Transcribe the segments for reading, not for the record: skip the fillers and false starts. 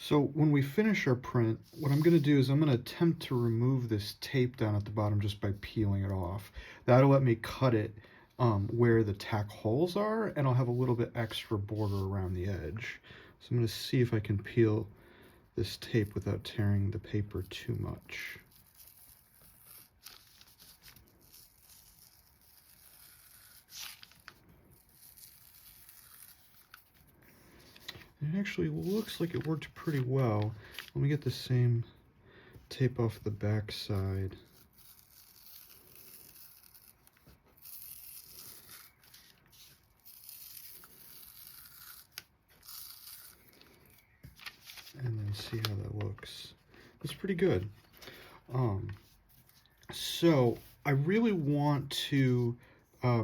So when we finish our print, what I'm going to do is I'm going to attempt to remove this tape down at the bottom just by peeling it off. That'll let me cut it where the tack holes are, and I'll have a little bit extra border around the edge. So I'm going to see if I can peel this tape without tearing the paper too much. It actually looks like it worked pretty well. Let me get the same tape off the back side. And then see how that looks. It's pretty good. So I really want to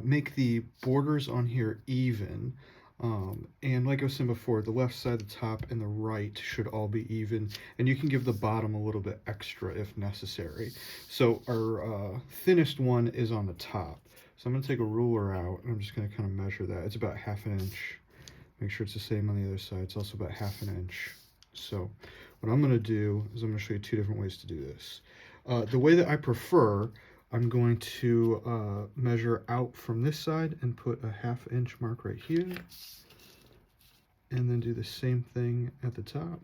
make the borders on here even. And like I was saying before, the left side, the top, and the right should all be even. And you can give the bottom a little bit extra if necessary. So our thinnest one is on the top. So I'm going to take a ruler out, and I'm just going to kind of measure that. It's about 1/2 inch. Make sure it's the same on the other side. It's also about 1/2 inch. So what I'm going to do is I'm going to show you 2 different ways to do this. The way that I prefer, I'm going to measure out from this side and put a 1/2 inch mark right here. And then do the same thing at the top.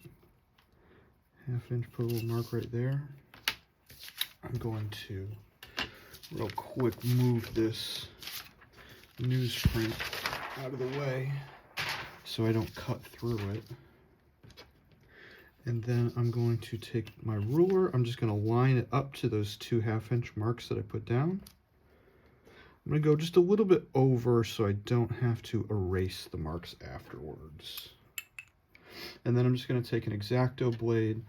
1/2 inch, put a little mark right there. I'm going to real quick move this newsprint out of the way so I don't cut through it. And then I'm going to take my ruler, I'm just going to line it up to those 2 1/2 inch marks that I put down. I'm going to go just a little bit over so I don't have to erase the marks afterwards. And then I'm just going to take an X-Acto blade,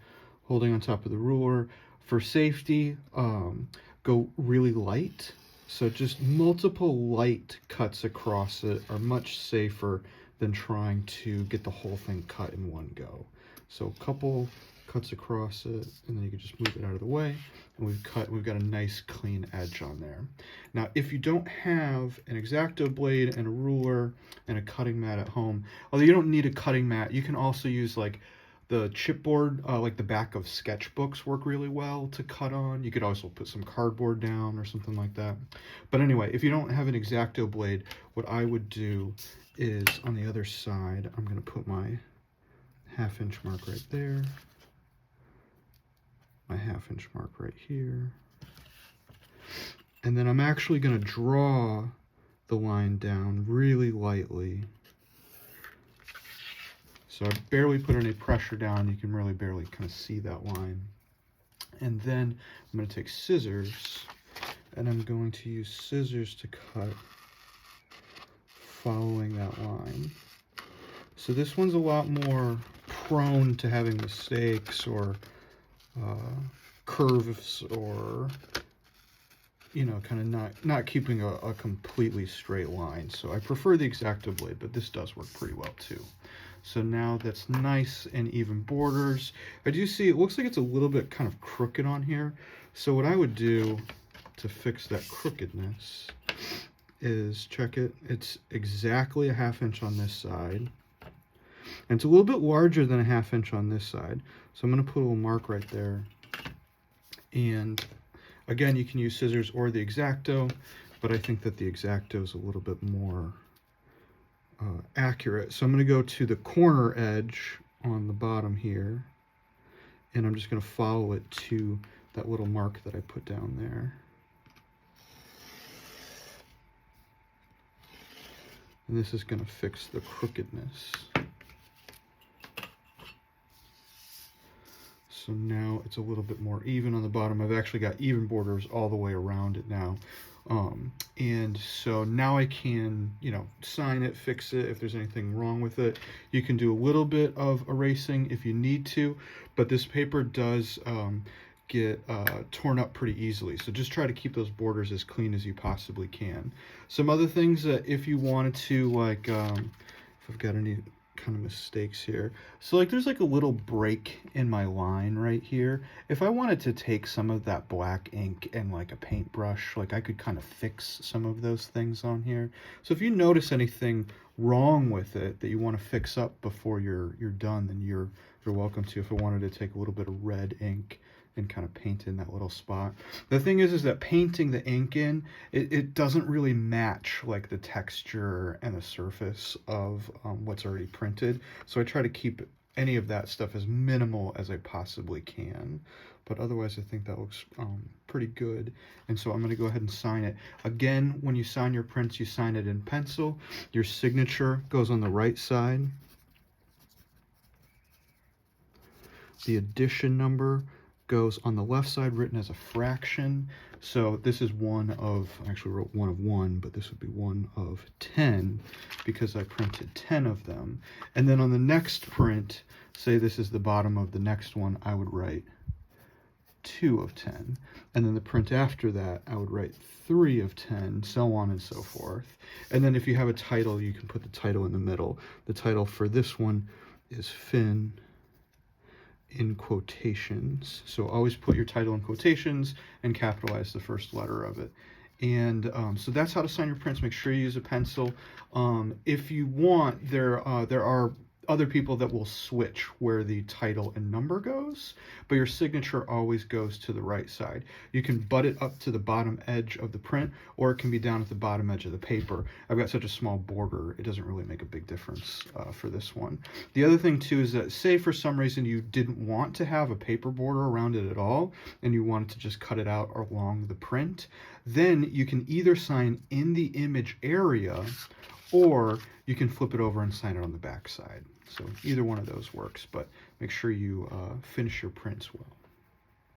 holding on top of the ruler. For safety, go really light. So just multiple light cuts across it are much safer than trying to get the whole thing cut in one go. So a couple cuts across it, and then you can just move it out of the way, and we've got a nice clean edge on there. Now, if you don't have an X-Acto blade and a ruler and a cutting mat at home, although you don't need a cutting mat, you can also use like the chipboard, like the back of sketchbooks work really well to cut on. You could also put some cardboard down or something like that. But anyway, if you don't have an X-Acto blade, what I would do is on the other side, I'm going to put my 1/2 inch mark right there, my 1/2 inch mark right here, and then I'm actually going to draw the line down really lightly. So I barely put any pressure down. You can really barely kind of see that line. And then I'm going to take scissors, and I'm going to use scissors to cut following that line. So this one's a lot more prone to having mistakes or curves, or kind of not keeping a completely straight line. So I prefer the X-Acto blade, but this does work pretty well too. So now that's nice and even borders. I do see it looks like it's a little bit kind of crooked on here. So what I would do to fix that crookedness is check it. It's exactly a 1/2 inch on this side. And it's a little bit larger than a 1/2 inch on this side. So I'm going to put a little mark right there. And again, you can use scissors or the X-Acto, but I think that the X-Acto is a little bit more accurate. So I'm going to go to the corner edge on the bottom here, and I'm just going to follow it to that little mark that I put down there. And this is going to fix the crookedness. So now it's a little bit more even on the bottom. I've actually got even borders all the way around it now. And so now I can, sign it, fix it if there's anything wrong with it. You can do a little bit of erasing if you need to, but this paper does get torn up pretty easily. So just try to keep those borders as clean as you possibly can. Some other things that if you wanted to, like, if I've got any kind of mistakes here. So like there's like a little break in my line right here. If I wanted to take some of that black ink and like a paintbrush, like I could kind of fix some of those things on here. So if you notice anything wrong with it that you want to fix up before you're done, then you're welcome to. If I wanted to take a little bit of red ink and kind of paint in that little spot. The thing is that painting the ink in, it doesn't really match like the texture and the surface of what's already printed. So I try to keep any of that stuff as minimal as I possibly can. But otherwise, I think that looks pretty good. And so I'm going to go ahead and sign it. Again, when you sign your prints, you sign it in pencil. Your signature goes on the right side. The edition number goes on the left side, written as a fraction. So this is one of, I actually wrote one of 1, but this would be 1 of 10 because I printed 10 of them. And then on the next print, say this is the bottom of the next one, I would write 2 of 10. And then the print after that, I would write 3 of 10, so on and so forth. And then if you have a title, you can put the title in the middle. The title for this one is Finn in quotations. So always put your title in quotations and capitalize the first letter of it. And so that's how to sign your prints. Make sure you use a pencil. If you want, there are other people that will switch where the title and number goes, but your signature always goes to the right side. You can butt it up to the bottom edge of the print, or it can be down at the bottom edge of the paper. I've got such a small border, it doesn't really make a big difference for this one. The other thing too is that, say for some reason you didn't want to have a paper border around it at all, and you wanted to just cut it out along the print, then you can either sign in the image area, or you can flip it over and sign it on the back side. So either one of those works, but make sure you finish your prints well.